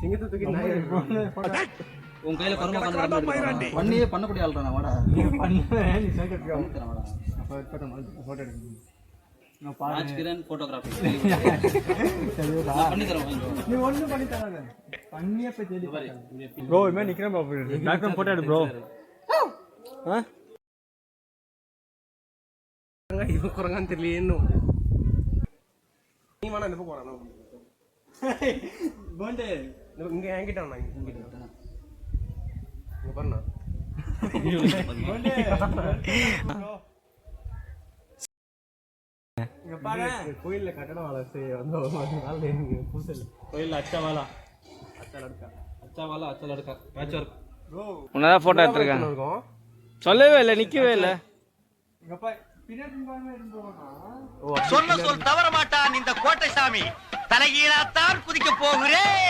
சிங்கத்தை தூக்கி உன் கையில கர்மா பண்ணியே பண்ணக்கூடிய ஆள்றா நான் வாடா பண்ணேன் நீ சேர்த்து வாடா போட்டோ எடுக்கணும் ராஜ்கிரண் போட்டோகிராஃபி பண்ணி தரேன் நீ ஒண்ணும் பண்ணி தராத பண்ணியே போய் தேடி ப்ரோ இமே நிக்கிறேன் ப்ரோ பேக்ரவுண்ட் போட்டோ எடு ப்ரோ இது குரங்கான்னு தெரியல இன்னும் நீ வேணா இந்த பக்கம் வரணும் கோண்டே இங்க என்கிட்ட வேணா இங்க பாருண்ணா கோண்டே இங்க பாரு கோயில்ல கட்டடம் வேலை செய்ய வந்து நாள் பூசல் கோயில்ல அச்சாவாலா அச்சலடுக்கா மேட்ச் வர்க் ப்ரோ உன்னதான் போட்டோ எடுத்துருக்கேன் சொல்லவே இல்லை நிக்கவே இல்லை இங்க பாரு பின்னாடி பாருங்க இருந்து சொன்ன சொல் தவற மாட்டான் இந்த கோட்டை சாமி தலைகீழாத்தான் குதிக்க போகிறேன்.